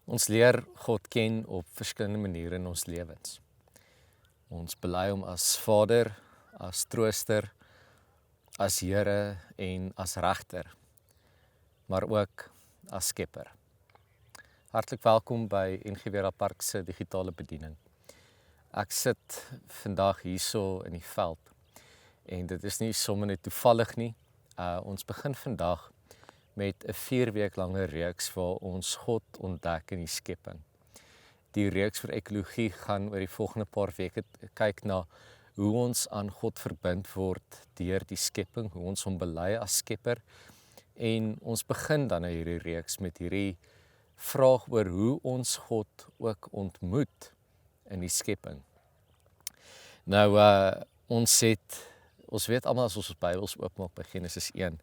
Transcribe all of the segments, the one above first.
Ons leer God ken op verskillende maniere in ons lewens. Ons bely hom as Vader, as Trooster, as Here en as Regter, maar ook as Skepper. Hartlik welkom by NG Vera Park se digitale bediening. Ek sit vandag hierso in die veld en dit is nie sommer net toevallig nie. Ons begin vandag met 'n 4 week lange reeks waar ons God ontdek in die skepping. Die reeks vir ekologie gaan oor die volgende paar weke kyk na hoe ons aan God verbind word deur die skepping, hoe ons hom bely as Skepper. En ons begin dan na hierdie reeks met hierdie vraag oor hoe ons God ook ontmoet in die skepping. Nou ons weet almal as ons Bybels oopmaak by Genesis 1,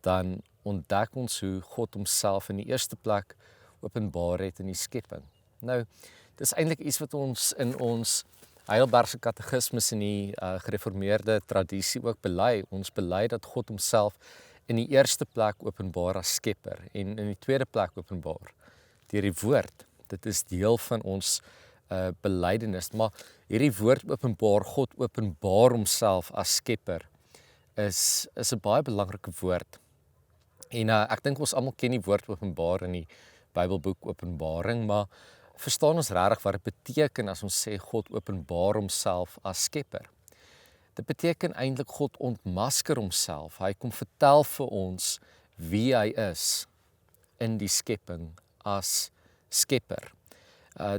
dan ontdek ons hoe God homself in die eerste plek openbaar het in die skepping. Nou, dis eintlik iets wat ons in ons Heidelbergse katekismes in die gereformeerde tradisie ook bely. Ons bely dat God homself in die eerste plek openbaar as Skepper en in die tweede plek openbaar deur die woord. Dit is deel van ons belydenis, maar hierdie woord openbaar, God openbaar homself as Skepper, is 'n baie belangrike woord. En ek dink ons almal ken die woord openbaar in die Bybelboek Openbaring, maar verstaan ons regtig wat dit beteken as ons sê God openbaar homself as Skepper? Dit beteken eintlik God ontmasker homself. Hy kom vertel vir ons wie hy is in die skepping as Skepper.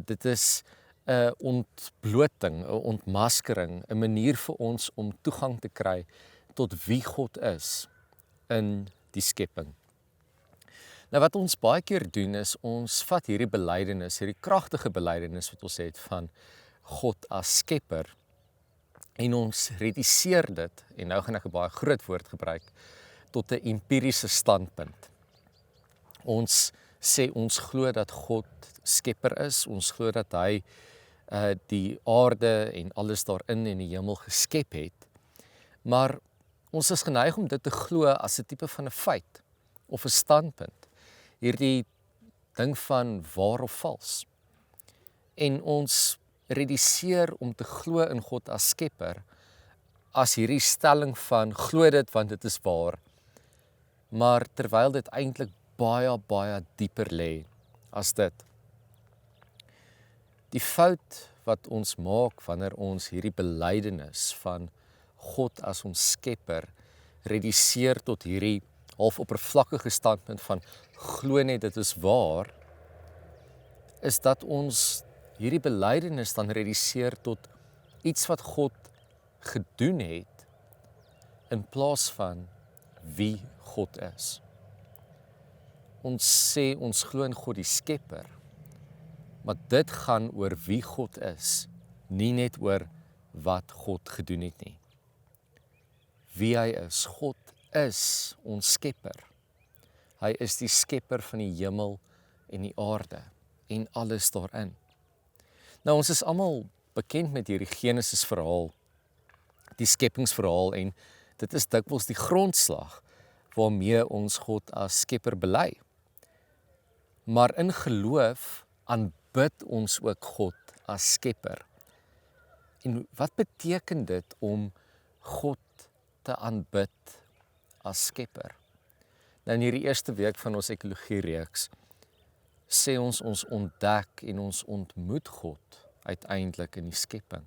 Dit is 'n ontbloting, 'n ontmaskering, 'n manier vir ons om toegang te kry tot wie God is in die skepping. Nou wat ons baie keer doen is, ons vat hierdie belydenis, hierdie kragtige belydenis wat ons het van God as Skepper, en ons reduseer dit, en nou gaan ek 'n baie groot woord gebruik, tot 'n empiriese standpunt. Ons sê ons glo dat God Skepper is, ons glo dat hy die aarde en alles daarin en die hemel geskep het, maar ons is geneig om dit te glo as 'n tipe van 'n feit of 'n standpunt. Hierdie ding van waar of vals. En ons reduseer om te glo in God as Skepper as hierdie stelling van glo dit want dit is waar. Maar terwyl dit eintlik baie dieper lê as dit. Die fout wat ons maak wanneer ons hierdie belydenis van God as ons Skepper reduseer tot hierdie half oppervlakkige standpunt van glo net dit is waar, is dat ons hierdie belydenis dan reduseer tot iets wat God gedoen het in plaas van wie God is. Ons sê ons glo in God die Skepper, maar dit gaan oor wie God is, nie net oor wat God gedoen het nie. Wie hy is, God is ons Skepper. Hy is die Skepper van die hemel en die aarde en alles daarin. Nou ons is almal bekend met hierdie Genesis verhaal, die skepingsverhaal, en dit is dikwels die grondslag waarmee ons God as Skepper bely. Maar in geloof aanbid ons ook God as Skepper. En wat beteken dit om God te aanbid as Skepper? Nou in hierdie eerste week van ons ekologie reeks sê ons ontdek en ons ontmoet God uiteindelik in die skepping.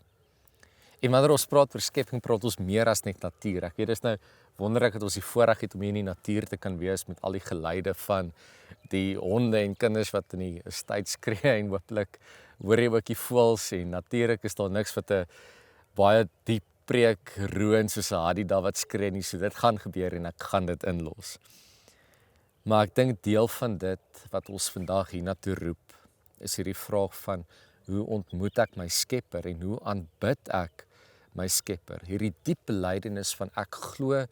En wanneer ons praat oor skepping, praat ons meer as net natuur. Ek weet dis nou wonderlik dat ons die voorreg het om hier in die natuur te kan wees met al die geluide van die honde en kinders wat in die estate skree, en hopelik hoor jy ook die voëls, en natuurlik is daar niks wat 'n baie diep preek roon soos 'n hadida wat skree nie, so dit gaan gebeur en ek gaan dit inlos. Maar ek dink deel van dit wat ons vandag hiernatoe roep, is hierdie vraag van hoe ontmoet ek my Skepper en hoe aanbid ek my Skepper? Hierdie diep belydenis van ek glo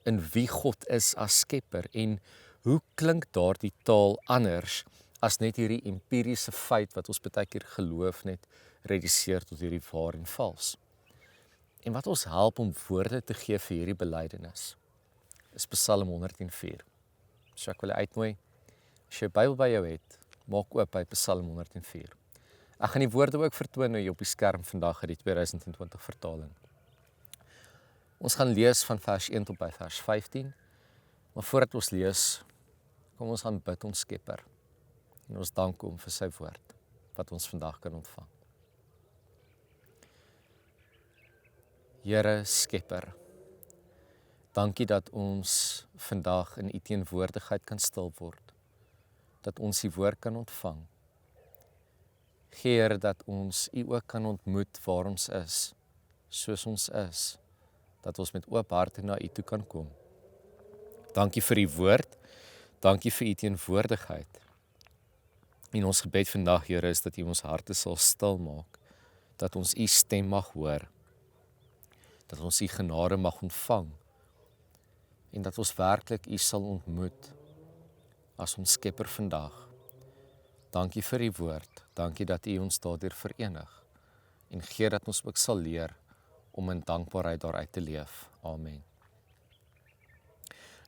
in wie God is as Skepper, en hoe klink daardie taal anders as net hierdie empiriese feit wat ons baie keer geloof net reduseer tot hierdie waar en vals. En wat ons help om woorde te gee vir hierdie belydenis is Psalm 104. So ek wil uitnooi, as jy 'n Bybel by jou het, maak oop by Psalm 104. Ek gaan die woorde ook vertoon nou hier op die skerm vandag uit die 2020 vertaling. Ons gaan lees van vers 1 tot by vers 15, maar voordat ons lees, kom ons gaan bid ons Skepper. En ons dank hom vir sy woord, wat ons vandag kan ontvang. Here Skepper, dankie dat ons vandag in u teenwoordigheid kan stil word, dat ons die woord kan ontvang. Here, dat ons u ook kan ontmoet waar ons is, soos ons is, dat ons met oop harte na u toe kan kom. Dankie vir u woord, dankie vir u teenwoordigheid. En ons gebed vandag, Here, is dat u ons harte sal stil maak, dat ons u stem mag hoor, dat ons u genade mag ontvang, en dat ons werklik u sal ontmoet as ons Skepper vandag. Dankie vir u woord, dankie dat u ons daardeur verenig, en gee dat ons ook sal leer om in dankbaarheid daaruit te leef. Amen.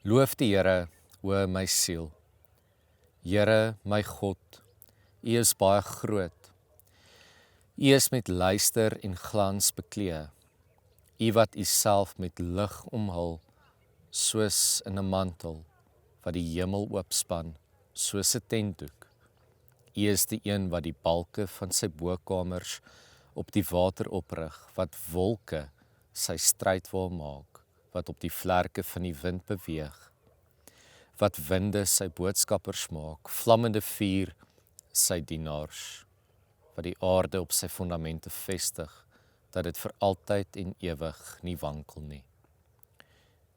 Loof die Here, o my siel. Here, my God, u is baie groot. U is met luister en glans beklee. U wat u self met lig omhul, soos in 'n mantel, wat die hemel oopspan, soos 'n tentdoek. U is die een wat die balke van sy bokamers op die water oprig, wat wolke sy strydwa maak, wat op die vlerke van die wind beweeg, wat winde sy boodskappers maak, vlammende vuur sy dienaars, wat die aarde op sy fondamente vestig, dat dit vir altyd en ewig nie wankel nie.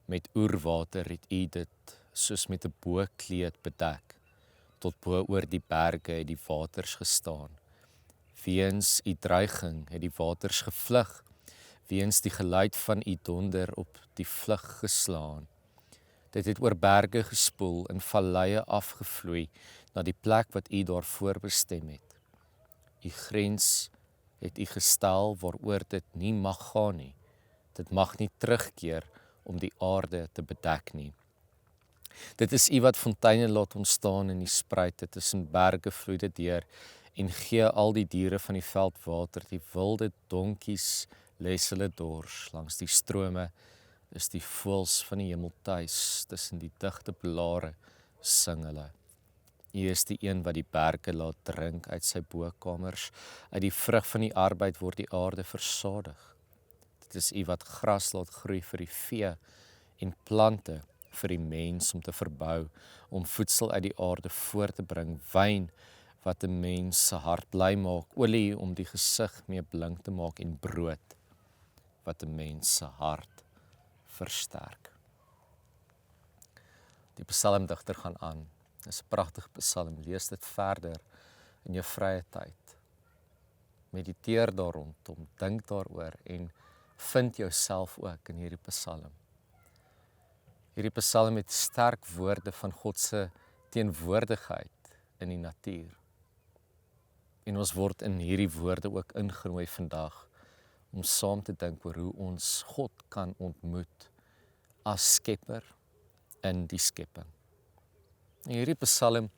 Met oerwater het u dit soos met 'n bookleed bedek, tot bo oor die berge het die waters gestaan. Weens u dreiging het die waters gevlug, weens die geluid van u donder op die vlug geslaan. Dit het oor berge gespoel, in valleie afgevloei, na die plek wat u daarvoor bestem het. U grens het u gestel waaroor dit nie mag gaan nie. Dit mag nie terugkeer om die aarde te bedek nie. Dit is u wat fonteine laat ontstaan en die spruite tussen berge vloei dit deur en gee al die diere van die veld water. Die wilde donkies les hulle dors langs die strome, is die voëls van die hemel tuis, tussen die digte blare sing hulle. U is die een wat die berge laat drink uit sy bokamers, uit die vrug van die arbeid word die aarde versadig. Dit is u wat gras laat groei vir die vee en plante vir die mens om te verbou, om voedsel uit die aarde voort te bring, wyn wat 'n mens se hart bly maak, olie om die gesig mee blink te maak en brood wat 'n mens se hart versterk. Die psalmdigter gaan aan. Dit is 'n pragtige psalm. Lees dit verder in jou vrye tyd. Mediteer daar rondom, dink daaroor en vind jouself ook in hierdie psalm. Hierdie psalm het sterk woorde van God se teenwoordigheid in die natuur. En ons word in hierdie woorde ook ingenooi vandag om saam te dink oor hoe ons God kan ontmoet as Skepper in die skepping. En hierdie psalm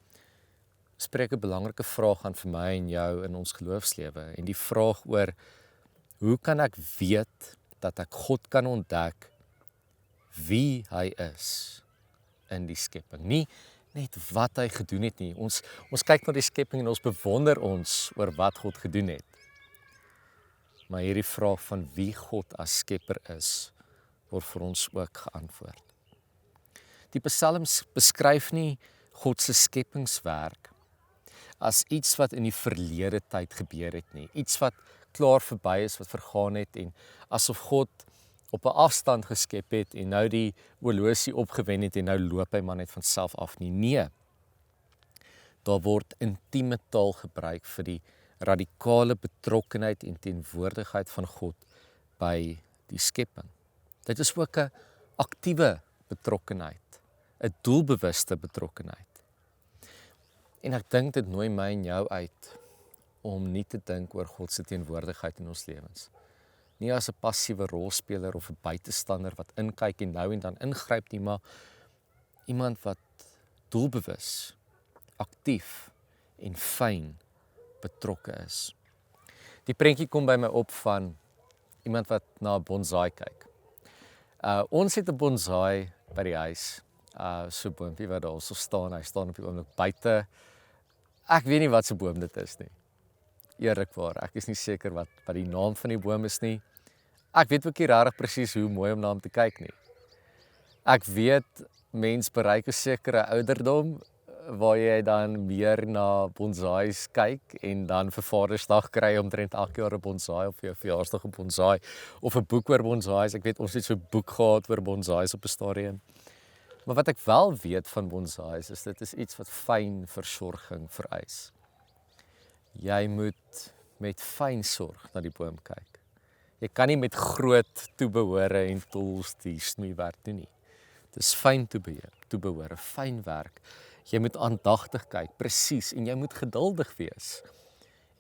spreek 'n belangrike vraag aan vir my en jou in ons geloofslewe, en die vraag oor hoe kan ek weet dat ek God kan ontdek wie hy is in die skepping. Nie net wat hy gedoen het nie. Ons kyk na die skepping en ons bewonder ons oor wat God gedoen het. Maar hierdie vraag van wie God as Skepper is, word vir ons ook geantwoord. Die psalms beskryf nie God se skepingswerk as iets wat in die verlede tyd gebeur het nie. Iets wat klaar verby is, wat vergaan het, en asof God op 'n afstand geskep het en nou die horlosie opgewen het en nou loop hy maar net van self af nie. Nee, daar word intieme taal gebruik vir die radikale betrokkenheid en teenwoordigheid van God by die skepping. Dit is ook 'n aktiewe betrokkenheid, 'n doelbewuste betrokkenheid. En ek dink dit nooi my en jou uit om nie te dink oor God se teenwoordigheid in ons lewens nie as 'n passiewe rolspeler of 'n buitestander wat inkyk en nou en dan ingryp nie, maar iemand wat doelbewus, aktief en fyn betrokke is. Die prentjie kom by my op van iemand wat na 'n bonsai kyk. Ons het 'n bonsai by die huis, so 'n boompie wat daar so staan, hy staan op die oomblik buite. Ek weet nie wat se boom dit is nie. Eerlikwaar, ek is nie seker wat die naam van die boom is nie. Ek weet ook nie regtig presies hoe mooi om na hom te kyk nie. Ek weet mens bereik 'n sekere ouderdom waar jy dan meer na bonsais kyk en dan vir Vadersdag kry omtrent elke jaar 'n bonsai of vir jou verjaarsdag 'n bonsai of 'n boek oor bonsais. Ek weet ons het so 'n boek gehad oor bonsais op 'n stadium. Maar wat ek wel weet van bonsais is dit is iets wat fyn versorging vereis. Jy moet met fyn sorg na die boom kyk. Jy kan nie met groot toebehore en tools die snoeiwerk doen nie. Dis fyn toebehore, fyn werk. Jy moet aandagtig kyk, presies, en jy moet geduldig wees.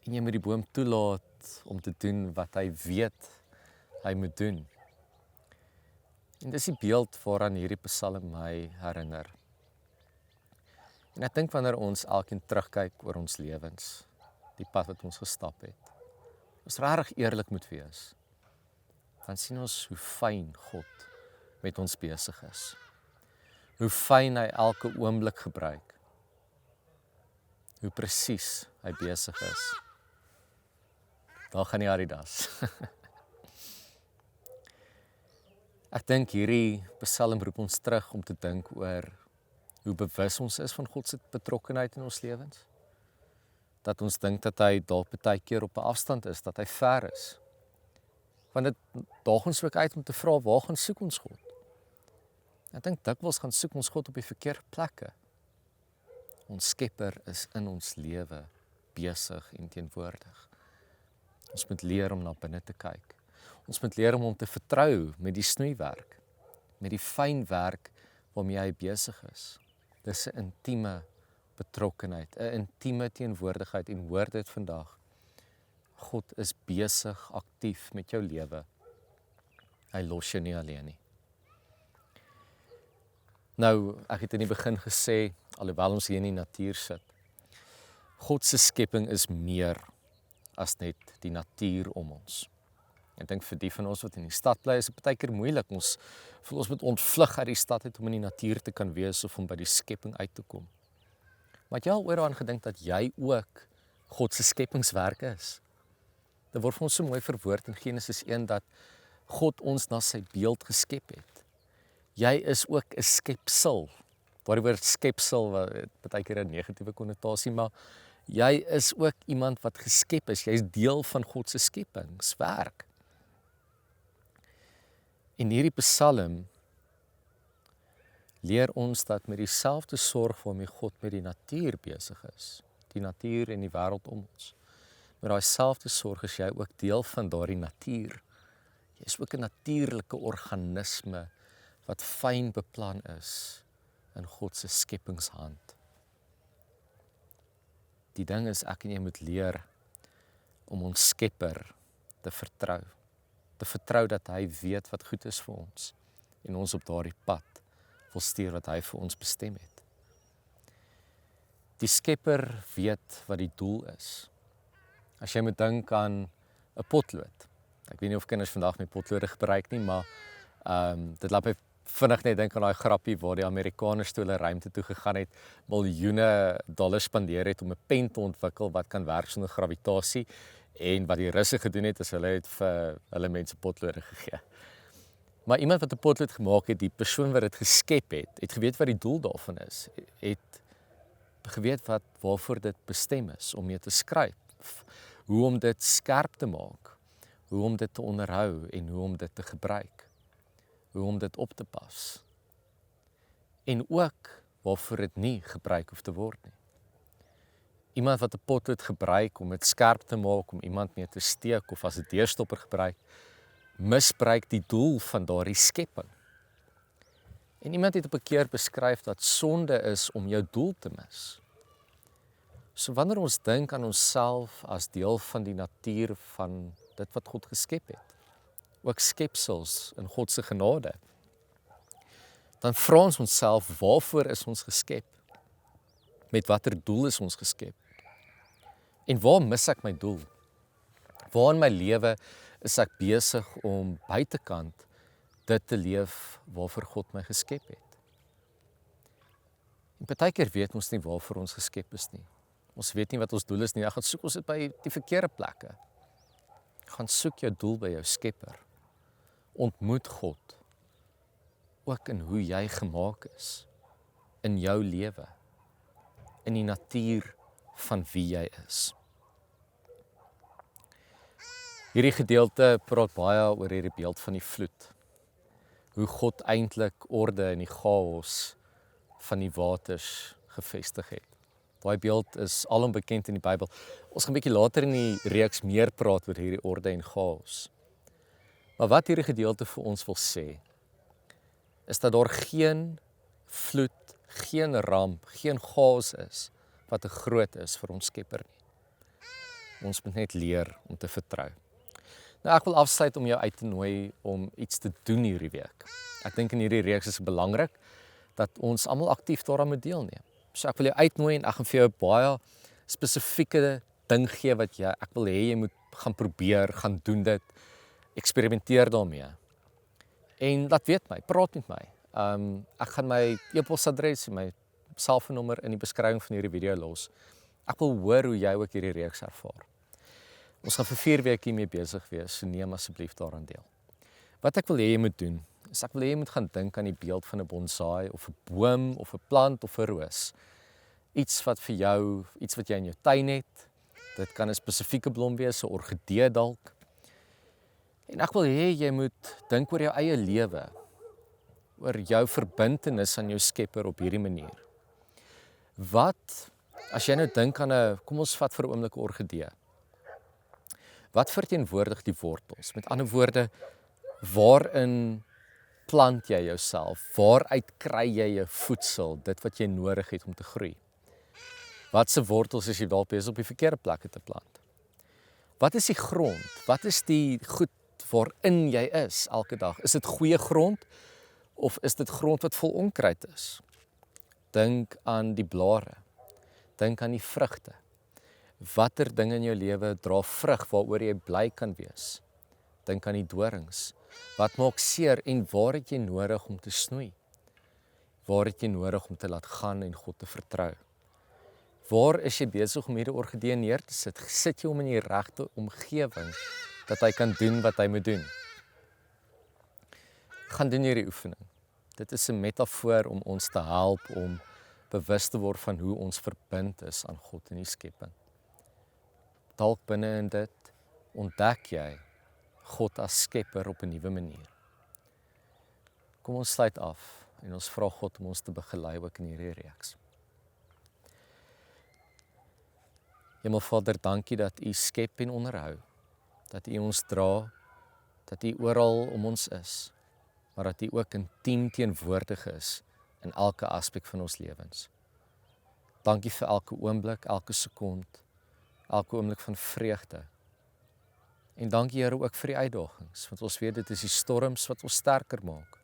En jy moet die boom toelaat om te doen wat hy weet hy moet doen. En dis die beeld waaraan hierdie Psalm my herinner. En ek dink wanneer ons elkeen terugkyk oor ons lewens, die pad wat ons gestap het, ons regtig eerlik moet wees, dan sien ons hoe fyn God met ons besig is. Hoe fyn hy elke oomblik gebruik. Hoe presies hy besig is. Daar gaan die Adidas. Ek dink hierdie Psalm roep ons terug om te dink oor hoe bewus ons is van God se betrokkenheid in ons lewens. Dat ons dink dat hy dalk baie keer op 'n afstand is, dat hy ver is. Want dit daag ons ook uit om te vra, waar gaan soek ons God? Ek dink dikwels gaan soek ons God op die verkeerde plekke. Ons Skepper is in ons lewe besig en teenwoordig. Ons moet leer om na binne te kyk. Ons moet leer om hom te vertrou met die snoeiwerk, met die fyn werk waarmee hy besig is. Dis 'n intieme betrokkenheid, 'n intieme teenwoordigheid en hoor dit vandag. God is besig, aktief met jou lewe. Hy los jou nie alleen nie. Nou, ek het in die begin gesê, alhoewel ons hier in die natuur sit, God se skepping is meer as net die natuur om ons. Ek dink vir die van ons wat in die stad bly, is dit baie keer moeilik. Ons voel ons moet ontvlug uit die stad uit om in die natuur te kan wees of om by die skepping uit te kom. Maar het jy al ooit daaraan gedink dat jy ook God se skepingswerk is? Dit word vir ons so mooi verwoord in Genesis 1 dat God ons na sy beeld geskep het. Jy is ook 'n skepsel. Daardie woord skepsel het baie keer 'n negatiewe konnotasie, maar jy is ook iemand wat geskep is. Jy is deel van God se skepingswerk. En hierdie Psalm leer ons dat met dieselfde sorg waarmee God met die natuur besig is, die natuur en die wêreld om ons, met daai selfde sorg is jy ook deel van daardie natuur. Jy is ook 'n natuurlike organisme wat fyn beplan is in God se skepingshand. Die ding is, ek en jy moet leer om ons Skepper te vertrou dat hy weet wat goed is vir ons en ons op daardie pad wil stuur wat hy vir ons bestem het. Die Skepper weet wat die doel is. As jy moet dink aan 'n potlood. Ek weet nie of kinders vandag met potlode gebruik nie, maar dit laat my vinnig net dink aan daai grappie waar die Amerikaners toe hulle ruimte toe gegaan het, miljoene dollars spandeer het om 'n pen te ontwikkel wat kan werk sonder gravitasie, en wat die Russe gedoen het is hulle het vir hulle mense potlode gegee. Maar iemand wat 'n potlood gemaak het, die persoon wat dit geskep het geweet wat die doel daarvan is, het geweet waarvoor dit bestem is, om mee te skryf, hoe om dit skerp te maak, hoe om dit te onderhou en hoe om dit te gebruik, hoe om dit op te pas. En ook waarvoor dit nie gebruik hoef te word nie. Iemand wat 'n potlood gebruik om dit skerp te maak, om iemand mee te steek of as 'n deurstopper gebruik, misbruik die doel van daardie skepping. En iemand het op 'n keer beskryf dat sonde is om jou doel te mis. So wanneer ons dink aan onsself as deel van die natuur van dit wat God geskep het, ook skepsels in God se genade, dan vra ons onsself, waarvoor is ons geskep? Met watter doel is ons geskep? En waar mis ek my doel? Waar in my lewe is ek besig om buitekant dit te leef waarvoor God my geskep het? En partykeer weet ons nie waarvoor ons geskep is nie. Ons weet nie wat ons doel is nie. Dan gaan soek ons dit by die verkeerde plekke. Gaan soek jou doel by jou Skepper. Ontmoet God. Ook in hoe jy gemaak is. In jou lewe. In die natuur van wie jy is. Hierdie gedeelte praat baie oor hierdie beeld van die vloed. Hoe God eintlik orde in die chaos van die waters gevestig het. Daai beeld is alom bekend in die Bybel. Ons gaan 'n bietjie later in die reeks meer praat oor hierdie orde en chaos. Maar wat hierdie gedeelte vir ons wil sê, is dat daar geen vloed, geen ramp, geen chaos is wat te groot is vir ons Skepper nie. Ons moet net leer om te vertrou. Nou ek wil afsluit om jou uit te nooi om iets te doen hierdie week. Ek dink in hierdie reeks is dit belangrik dat ons almal aktief daaraan moet deelneem. So ek wil jou uitnooi en ek gaan vir jou 'n baie spesifieke ding gee wat ek wil hê jy moet gaan probeer, gaan doen dit, eksperimenteer daarmee. En laat weet my, praat met my. Ek gaan my e-posadres en my selfoonnommer in die beskrywing van hierdie video los. Ek wil hoor hoe jy ook hierdie reeks ervaar. Ons gaan vir 4 weke hiermee besig wees, so neem asseblief daaraan deel. Wat ek wil hê jy moet doen, is ek wil hê jy moet gaan dink aan die beeld van 'n bonsai of 'n boom of 'n plant of 'n roos. Iets wat vir jou, iets wat jy in jou tuin het. Dit kan 'n spesifieke blom wees, 'n orgidee dalk. En ek wil hê jy moet dink oor jou eie lewe, oor jou verbintenis aan jou Skepper op hierdie manier. Wat as jy nou dink aan kom ons vat vir 'n oomblik 'n orgidee. Wat verteenwoordig die wortels? Met ander woorde, waarin plant jy jouself? Waaruit kry jy jou voedsel, dit wat jy nodig het om te groei? Wat se wortels is jy dalk besig op die verkeerde plekke te plant? Wat is die grond? Wat is die goed waarin jy is elke dag? Is dit goeie grond of is dit grond wat vol onkruid is? Dink aan die blare. Dink aan die vrugte. Watter dinge in jou lewe dra vrug waaroor jy bly kan wees? Dink aan die dorings. Wat maak seer en waar het jy nodig om te snoei? Waar het jy nodig om te laat gaan en God te vertrou? Waar is jy besig om hierdie orgidee neer te sit? Sit jy hom in die regte omgewing dat hy kan doen wat hy moet doen? Gaan doen hierdie oefening. Dit is 'n metafoor om ons te help om bewus te word van hoe ons verbind is aan God en die skepping. Dalk binne in dit ontdek jy God as Skepper op 'n nuwe manier. Kom ons sluit af en ons vra God om ons te begelei ook in hierdie reeks. Hemelvader, dankie dat U skep en onderhou, dat U ons dra, dat U oral om ons is, maar dat U ook intiem teenwoordig is in elke aspek van ons lewens. Dankie vir elke oomblik, elke sekond, elke oomblik van vreugde. En dankie Here ook vir die uitdagings, want ons weet dit is die storms wat ons sterker maak.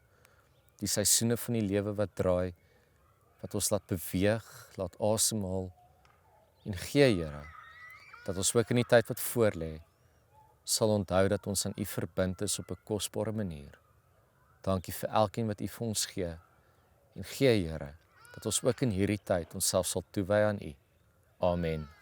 Die seisoene van die lewe wat draai, wat ons laat beweeg, laat asemhaal. En gee Here, dat ons ook in die tyd wat voorlê, sal onthou dat ons aan U verbind is op 'n kosbare manier. Dankie vir elkeen wat U vir ons gee. En gee Here, dat ons ook in hierdie tyd onsself sal toewy aan U. Amen.